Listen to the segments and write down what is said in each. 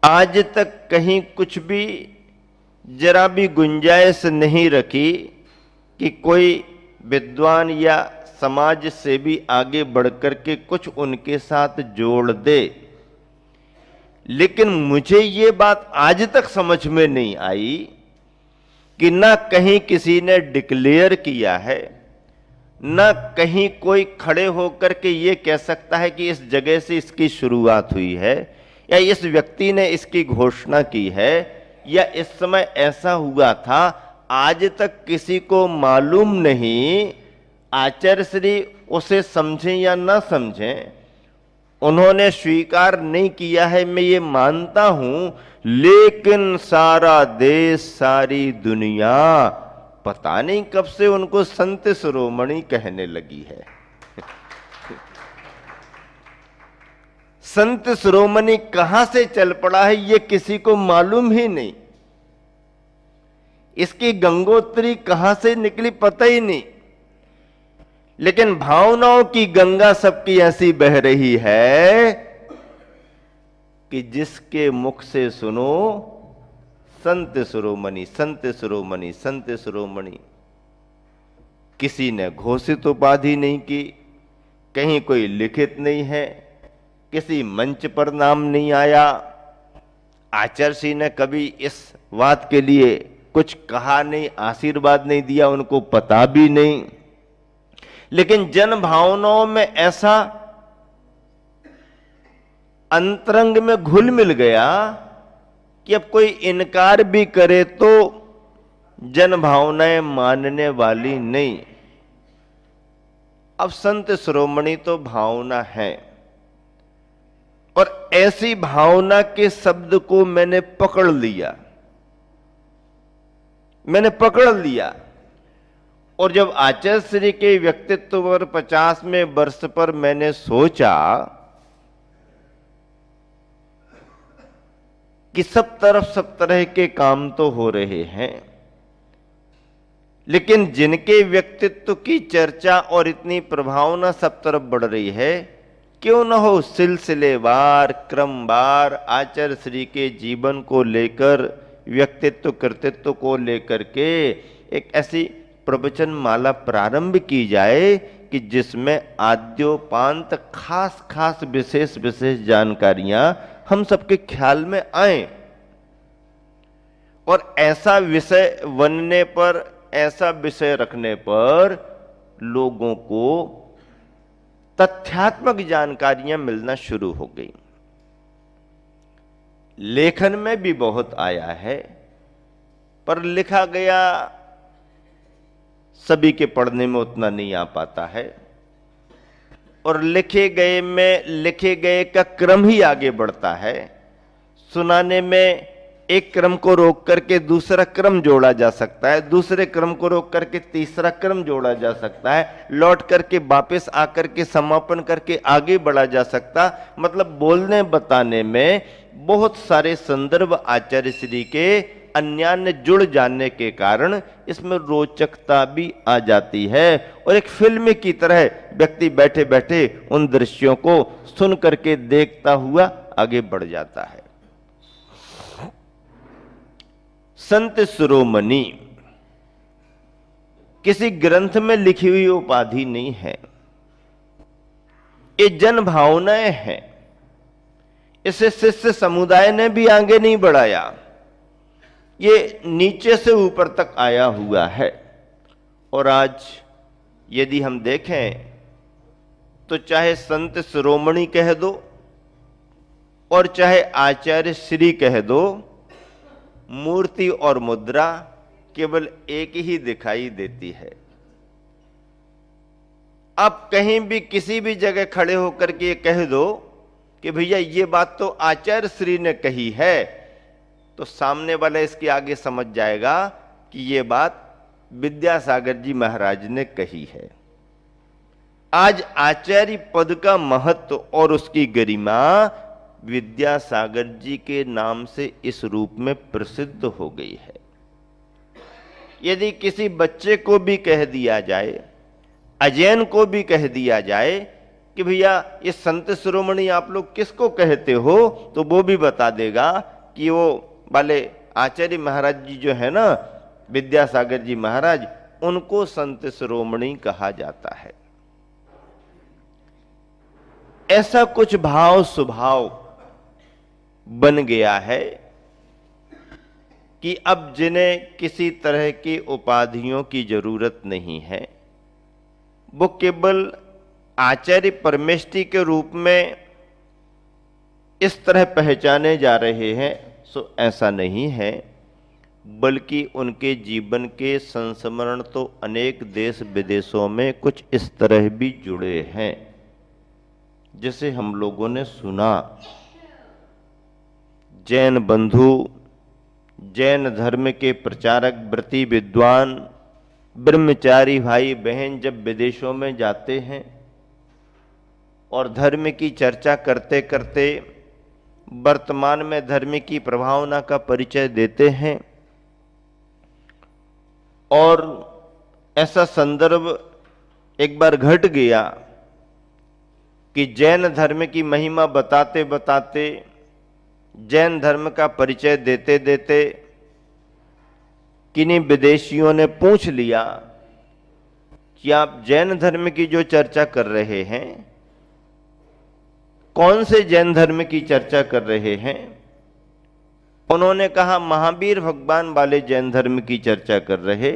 आज तक कहीं कुछ भी जरा भी गुंजाइश नहीं रखी कि कोई विद्वान या समाज से भी आगे बढ़कर के कुछ उनके साथ जोड़ दे। लेकिन मुझे ये बात आज तक समझ में नहीं आई कि ना कहीं किसी ने डिक्लेयर किया है, ना कहीं कोई खड़े होकर के ये कह सकता है कि इस जगह से इसकी शुरुआत हुई है, या इस व्यक्ति ने इसकी घोषणा की है, या इस समय ऐसा हुआ था। आज तक किसी को मालूम नहीं। आचार्य श्री उसे समझें या ना समझें, उन्होंने स्वीकार नहीं किया है, मैं ये मानता हूं। लेकिन सारा देश, सारी दुनिया पता नहीं कब से उनको संत शिरोमणि कहने लगी है। संत शिरोमणि कहां से चल पड़ा है ये किसी को मालूम ही नहीं। इसकी गंगोत्री कहां से निकली पता ही नहीं। लेकिन भावनाओं की गंगा सबकी ऐसी बह रही है कि जिसके मुख से सुनो संत शिरोमणि, संत शिरोमणि, संत शिरोमणि। किसी ने घोषित उपाधि नहीं की, कहीं कोई लिखित नहीं है, किसी मंच पर नाम नहीं आया। आचार्य श्री ने कभी इस बात के लिए कुछ कहा नहीं, आशीर्वाद नहीं दिया, उनको पता भी नहीं। लेकिन जन भावनाओं में ऐसा अंतरंग में घुल मिल गया कि अब कोई इनकार भी करे तो जन भावनाएं मानने वाली नहीं। अब संत शिरोमणि तो भावना है, और ऐसी भावना के शब्द को मैंने पकड़ लिया, मैंने पकड़ लिया। और जब आचार्य श्री के व्यक्तित्व पर 50वें वर्ष पर मैंने सोचा कि सब तरफ सब तरह के काम तो हो रहे हैं, लेकिन जिनके व्यक्तित्व की चर्चा और इतनी प्रभावना सब तरफ बढ़ रही है, क्यों न हो सिलसिलेवार, क्रमवार आचार्य श्री के जीवन को लेकर, व्यक्तित्व कृतित्व को लेकर के एक ऐसी प्रवचन माला प्रारंभ की जाए कि जिसमें आद्योपांत खास खास विशेष विशेष जानकारियां हम सबके ख्याल में आए। और ऐसा विषय बनने पर, ऐसा विषय रखने पर लोगों को तथ्यात्मक जानकारियां मिलना शुरू हो गई। लेखन में भी बहुत आया है, पर लिखा गया सभी के पढ़ने में उतना नहीं आ पाता है, और लिखे गए का क्रम ही आगे बढ़ता है। सुनाने में एक क्रम को रोक करके दूसरा क्रम जोड़ा जा सकता है, दूसरे क्रम को रोक करके तीसरा क्रम जोड़ा जा सकता है, लौट करके वापस आकर के समापन करके आगे बढ़ा जा सकता। मतलब बोलने बताने में बहुत सारे संदर्भ आचार्य श्री के अन्यान्य जुड़ जाने के कारण इसमें रोचकता भी आ जाती है, और एक फिल्म की तरह व्यक्ति बैठे बैठे उन दृश्यों को सुन करके देखता हुआ आगे बढ़ जाता है। संत शिरोमणि किसी ग्रंथ में लिखी हुई उपाधि नहीं है, ये जन भावनाएं हैं। इसे शिष्य समुदाय ने भी आगे नहीं बढ़ाया, ये नीचे से ऊपर तक आया हुआ है। और आज यदि हम देखें तो चाहे संत शिरोमणि कह दो और चाहे आचार्य श्री कह दो, मूर्ति और मुद्रा केवल एक ही दिखाई देती है। आप कहीं भी किसी भी जगह खड़े होकर के ये कह दो कि भैया ये बात तो आचार्य श्री ने कही है, तो सामने वाला इसके आगे समझ जाएगा कि ये बात विद्यासागर जी महाराज ने कही है। आज आचार्य पद का महत्व और उसकी गरिमा विद्यासागर जी के नाम से इस रूप में प्रसिद्ध हो गई है। यदि किसी बच्चे को भी कह दिया जाए, अजैन को भी कह दिया जाए कि भैया ये संत शिरोमणि आप लोग किसको कहते हो, तो वो भी बता देगा कि वो वाले आचार्य महाराज जी जो है ना, विद्यासागर जी महाराज, उनको संत शिरोमणि कहा जाता है। ऐसा कुछ भाव स्वभाव बन गया है कि अब जिन्हें किसी तरह की उपाधियों की जरूरत नहीं है, वो केवल आचार्य परमेष्ठी के रूप में इस तरह पहचाने जा रहे हैं। सो ऐसा नहीं है, बल्कि उनके जीवन के संस्मरण तो अनेक देश विदेशों में कुछ इस तरह भी जुड़े हैं, जैसे हम लोगों ने सुना। जैन बंधु, जैन धर्म के प्रचारक, व्रती विद्वान, ब्रह्मचारी भाई बहन जब विदेशों में जाते हैं और धर्म की चर्चा करते करते वर्तमान में धर्म की प्रभावना का परिचय देते हैं, और ऐसा संदर्भ एक बार घट गया कि जैन धर्म की महिमा बताते बताते, जैन धर्म का परिचय देते देते किन्हीं विदेशियों ने पूछ लिया कि आप जैन धर्म की जो चर्चा कर रहे हैं, कौन से जैन धर्म की चर्चा कर रहे हैं? उन्होंने कहा महावीर भगवान वाले जैन धर्म की चर्चा कर रहे।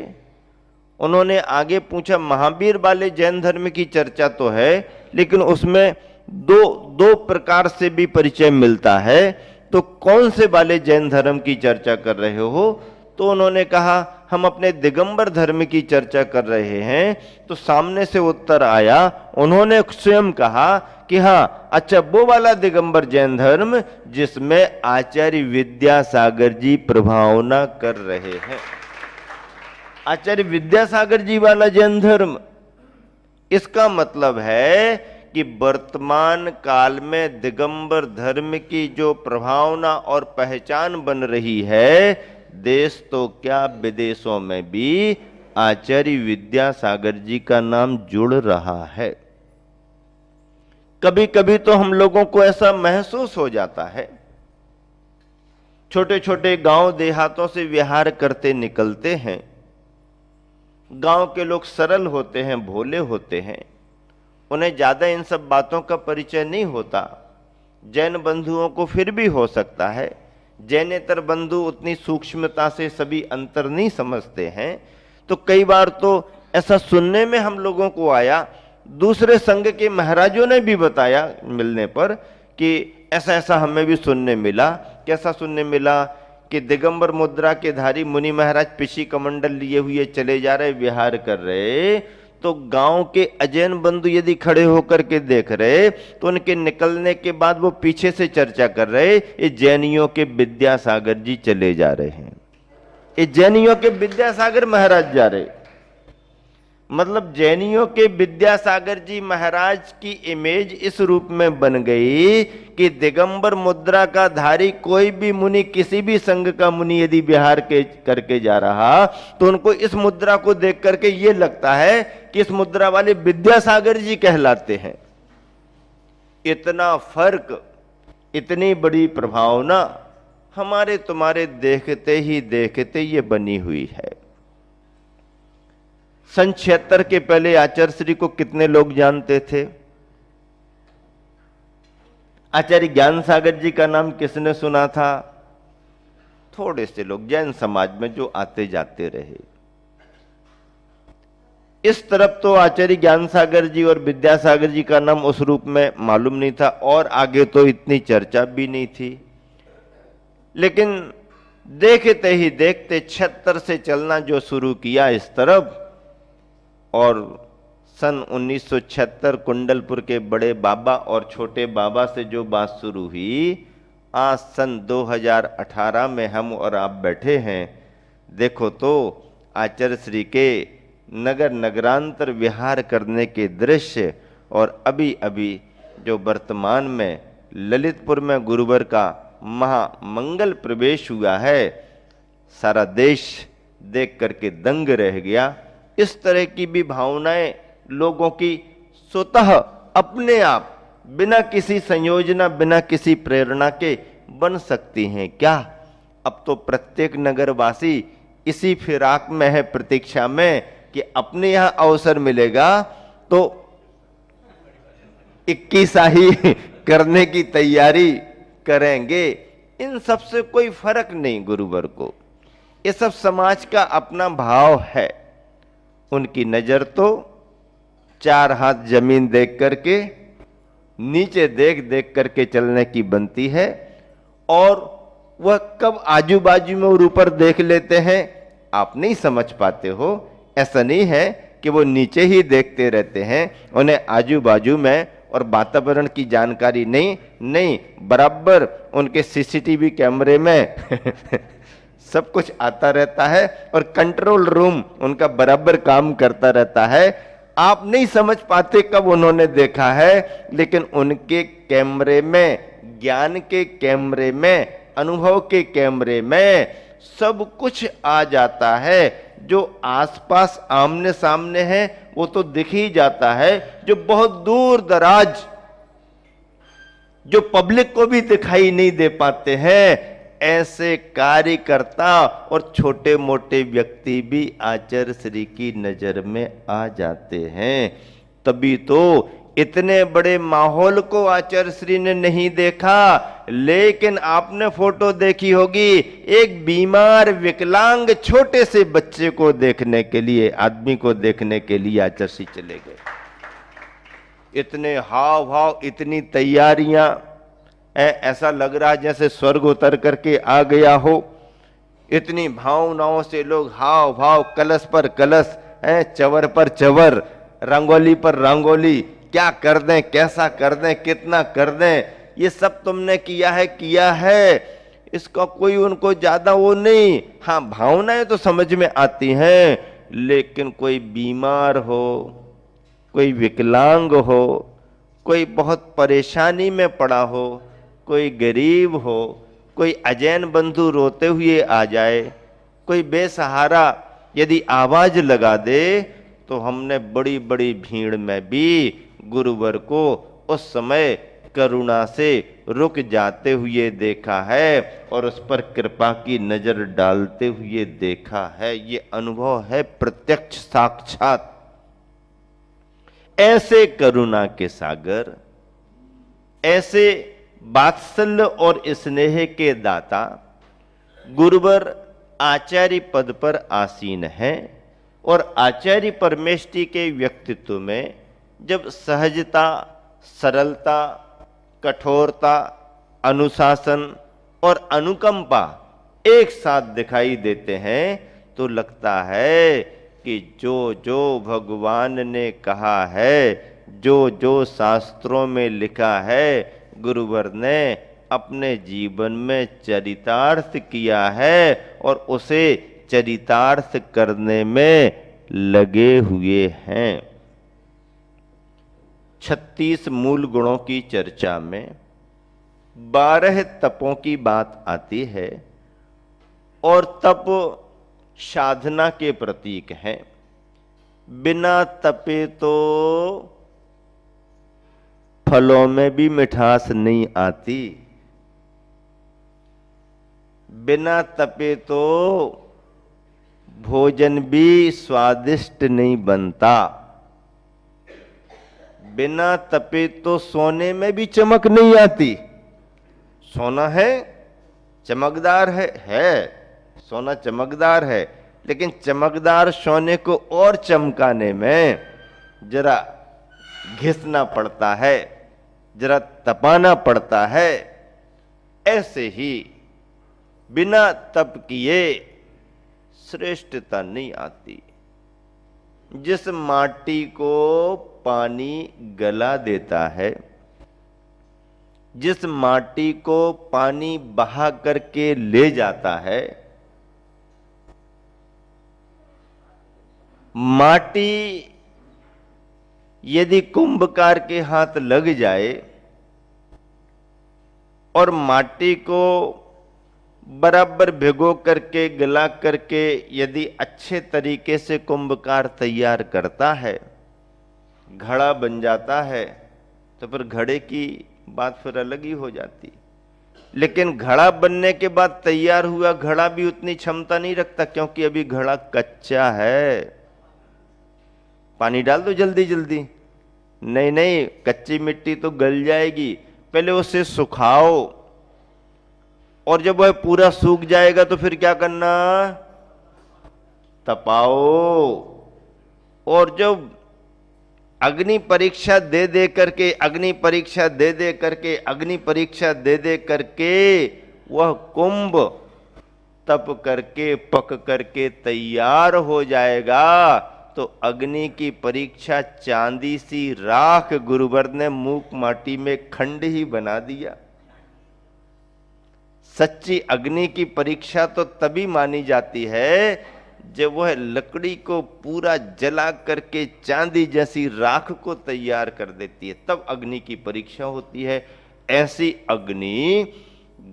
उन्होंने आगे पूछा महावीर वाले जैन धर्म की चर्चा तो है, लेकिन उसमें दो प्रकार से भी परिचय मिलता है, तो कौन से वाले जैन धर्म की चर्चा कर रहे हो? तो उन्होंने कहा हम अपने दिगंबर धर्म की चर्चा कर रहे हैं। तो सामने से उत्तर आया, उन्होंने स्वयं कहा कि हाँ, अच्छा वो वाला दिगंबर जैन धर्म जिसमें आचार्य विद्यासागर जी प्रभावना कर रहे हैं। आचार्य विद्यासागर जी वाला जैन धर्म, इसका मतलब है कि वर्तमान काल में दिगंबर धर्म की जो प्रभावना और पहचान बन रही है, देश तो क्या विदेशों में भी आचार्य विद्यासागर जी का नाम जुड़ रहा है। कभी कभी तो हम लोगों को ऐसा महसूस हो जाता है, छोटे छोटे गांव देहातों से विहार करते निकलते हैं, गांव के लोग सरल होते हैं, भोले होते हैं, उन्हें ज्यादा इन सब बातों का परिचय नहीं होता। जैन बंधुओं को फिर भी हो सकता है, जैनेतर बंधु उतनी सूक्ष्मता से सभी अंतर नहीं समझते हैं। तो कई बार तो ऐसा सुनने में हम लोगों को आया, दूसरे संघ के महाराजों ने भी बताया मिलने पर कि ऐसा ऐसा हमें भी सुनने मिला। कैसा सुनने मिला? कि दिगंबर मुद्रा के धारी मुनि महाराज पिशी कमंडल लिए हुए चले जा रहे, विहार कर रहे, तो गांव के अजैन बंधु यदि खड़े होकर के देख रहे, तो उनके निकलने के बाद वो पीछे से चर्चा कर रहे, ये जैनियों के विद्यासागर जी चले जा रहे हैं, ये जैनियों के विद्यासागर महाराज जा रहे। मतलब जैनियों के विद्यासागर जी महाराज की इमेज इस रूप में बन गई कि दिगंबर मुद्रा का धारी कोई भी मुनि, किसी भी संघ का मुनि यदि विहार के करके जा रहा, तो उनको इस मुद्रा को देख करके ये लगता है कि इस मुद्रा वाले विद्यासागर जी कहलाते हैं। इतना फर्क, इतनी बड़ी प्रभावना हमारे तुम्हारे देखते ही देखते ये बनी हुई है। सन 76 के पहले आचार्य श्री को कितने लोग जानते थे? आचार्य ज्ञान सागर जी का नाम किसने सुना था? थोड़े से लोग जैन समाज में जो आते जाते रहे। इस तरफ तो आचार्य ज्ञान सागर जी और विद्यासागर जी का नाम उस रूप में मालूम नहीं था, और आगे तो इतनी चर्चा भी नहीं थी। लेकिन देखते ही देखते 76 से चलना जो शुरू किया इस तरफ, और सन 1976 कुंडलपुर के बड़े बाबा और छोटे बाबा से जो बात शुरू हुई, आज सन 2018 में हम और आप बैठे हैं। देखो तो आचार्य श्री के नगर नगरांतर विहार करने के दृश्य, और अभी अभी जो वर्तमान में ललितपुर में गुरुवर का महामंगल प्रवेश हुआ है, सारा देश देख करके दंग रह गया। इस तरह की भी भावनाएं लोगों की स्वतः अपने आप बिना किसी संयोजना, बिना किसी प्रेरणा के बन सकती हैं क्या? अब तो प्रत्येक नगरवासी इसी फिराक में है, प्रतीक्षा में कि अपने यहां अवसर मिलेगा तो 21 करने की तैयारी करेंगे। इन सब से कोई फर्क नहीं गुरुवर को, ये सब समाज का अपना भाव है। उनकी नजर तो 4 हाथ जमीन देख करके, नीचे देख देख करके चलने की बनती है, और वह कब आजू बाजू में और ऊपर देख लेते हैं आप नहीं समझ पाते हो। ऐसा नहीं है कि वो नीचे ही देखते रहते हैं, उन्हें आजू बाजू में और वातावरण की जानकारी नहीं, बराबर उनके सीसीटीवी कैमरे में सब कुछ आता रहता है और कंट्रोल रूम उनका बराबर काम करता रहता है। आप नहीं समझ पाते कब उन्होंने देखा है, लेकिन उनके कैमरे में, ज्ञान के कैमरे में, अनुभव के कैमरे में सब कुछ आ जाता है। जो आसपास आमने सामने है वो तो दिख ही जाता है, जो बहुत दूर दराज, जो पब्लिक को भी दिखाई नहीं दे पाते हैं, ऐसे कार्यकर्ता और छोटे मोटे व्यक्ति भी आचार्य श्री की नजर में आ जाते हैं। तभी तो इतने बड़े माहौल को आचार्य श्री ने नहीं देखा, लेकिन आपने फोटो देखी होगी, एक बीमार विकलांग छोटे से बच्चे को देखने के लिए, आदमी को देखने के लिए आचार्य श्री चले गए। इतने हाव भाव, इतनी तैयारियां, ऐसा लग रहा है जैसे स्वर्ग उतर करके आ गया हो। इतनी भावनाओं से लोग हाव भाव, कलश पर कलश, चवर पर चवर, रंगोली पर रंगोली, क्या कर दें, कैसा कर दें, कितना कर दें, ये सब तुमने किया है, इसका कोई उनको ज्यादा वो नहीं। हाँ, भावनाएं तो समझ में आती हैं, लेकिन कोई बीमार हो, कोई विकलांग हो, कोई बहुत परेशानी में पड़ा हो, कोई गरीब हो, कोई अजैन बंधु रोते हुए आ जाए, कोई बेसहारा यदि आवाज लगा दे, तो हमने बड़ी बड़ी भीड़ में भी गुरुवर को उस समय करुणा से रुक जाते हुए देखा है और उस पर कृपा की नजर डालते हुए देखा है। ये अनुभव है प्रत्यक्ष, साक्षात। ऐसे करुणा के सागर, ऐसे वात्सल्य और स्नेह के दाता गुरुवर आचार्य पद पर आसीन हैं, और आचार्य परमेष्ठी के व्यक्तित्व में जब सहजता, सरलता, कठोरता, अनुशासन और अनुकंपा एक साथ दिखाई देते हैं, तो लगता है कि जो जो भगवान ने कहा है, जो जो शास्त्रों में लिखा है, गुरुवर ने अपने जीवन में चरितार्थ किया है और उसे चरितार्थ करने में लगे हुए हैं। 36 मूल गुणों की चर्चा में 12 तपों की बात आती है, और तप साधना के प्रतीक हैं। बिना तपे तो फलों में भी मिठास नहीं आती, बिना तपे तो भोजन भी स्वादिष्ट नहीं बनता, बिना तपे तो सोने में भी चमक नहीं आती। सोना है, चमकदार है, सोना चमकदार है, लेकिन चमकदार सोने को और चमकाने में जरा घिसना पड़ता है, जरा तपाना पड़ता है। ऐसे ही बिना तप किए श्रेष्ठता नहीं आती। जिस माटी को पानी गला देता है, जिस माटी को पानी बहा करके ले जाता है, माटी यदि कुंभकार के हाथ लग जाए और माटी को बराबर भिगो करके, गला करके यदि अच्छे तरीके से कुंभकार तैयार करता है, घड़ा बन जाता है, तो फिर घड़े की बात फिर अलग ही हो जाती। लेकिन घड़ा बनने के बाद तैयार हुआ घड़ा भी उतनी क्षमता नहीं रखता, क्योंकि अभी घड़ा कच्चा है। पानी डाल दो जल्दी जल्दी, नहीं नहीं, कच्ची मिट्टी तो गल जाएगी, पहले उसे सुखाओ, और जब वह पूरा सूख जाएगा तो फिर क्या करना, तपाओ। और जब अग्नि परीक्षा दे दे करके, अग्नि परीक्षा दे दे करके, अग्नि परीक्षा दे दे करके वह कुंभ तप करके पक करके तैयार हो जाएगा, तो अग्नि की परीक्षा चांदी सी राख गुरुवर ने मूक माटी में खंड ही बना दिया। सच्ची अग्नि की परीक्षा तो तभी मानी जाती है जब वह लकड़ी को पूरा जला करके चांदी जैसी राख को तैयार कर देती है, तब अग्नि की परीक्षा होती है। ऐसी अग्नि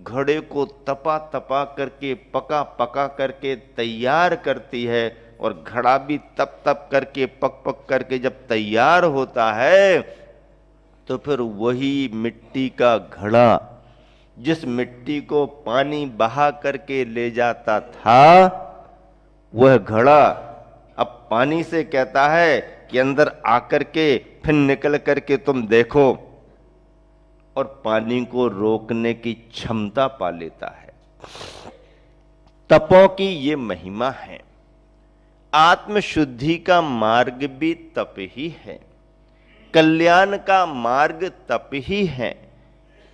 घड़े को तपा तपा करके, पका पका करके तैयार करती है, और घड़ा भी तप तप करके, पक पक करके जब तैयार होता है, तो फिर वही मिट्टी का घड़ा, जिस मिट्टी को पानी बहा करके ले जाता था, वह घड़ा अब पानी से कहता है कि अंदर आकर के फिर निकल करके तुम देखो, और पानी को रोकने की क्षमता पा लेता है। तपों की ये महिमा है। आत्मशुद्धि का मार्ग भी तप ही है, कल्याण का मार्ग तप ही है।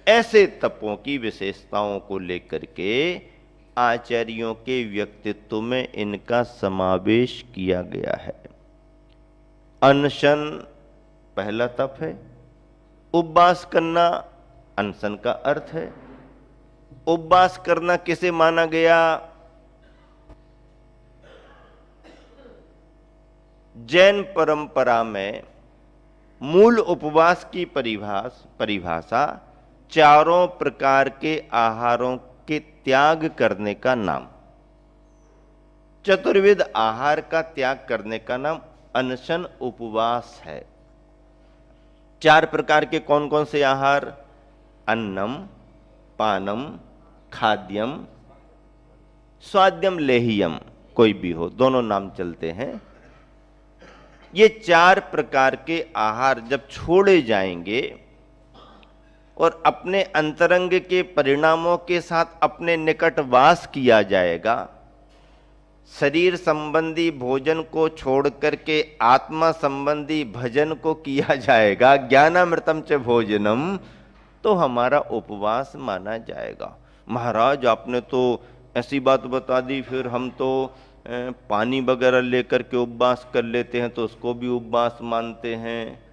ऐसे तपों की विशेषताओं को लेकर के आचार्यों के व्यक्तित्व में इनका समावेश किया गया है। अनशन पहला तप है। उपवास करना अनशन का अर्थ है। उपवास करना किसे माना गया? जैन परंपरा में मूल उपवास की परिभाषा चारों प्रकार के आहारों के त्याग करने का नाम, चतुर्विध आहार का त्याग करने का नाम अनशन उपवास है। 4 प्रकार के कौन कौन से आहार? अन्नम, पानम, खाद्यम, स्वाद्यम, लेह्यम, कोई भी हो, दोनों नाम चलते हैं। ये 4 प्रकार के आहार जब छोड़े जाएंगे और अपने अंतरंग के परिणामों के साथ अपने निकट वास किया जाएगा, शरीर संबंधी भोजन को छोड़ करके आत्मा संबंधी भजन को किया जाएगा, ज्ञानामृतम च भोजनम, तो हमारा उपवास माना जाएगा। महाराज आपने तो ऐसी बात बता दी, फिर हम तो पानी वगैरह लेकर के उपवास कर लेते हैं, तो उसको भी उपवास मानते हैं।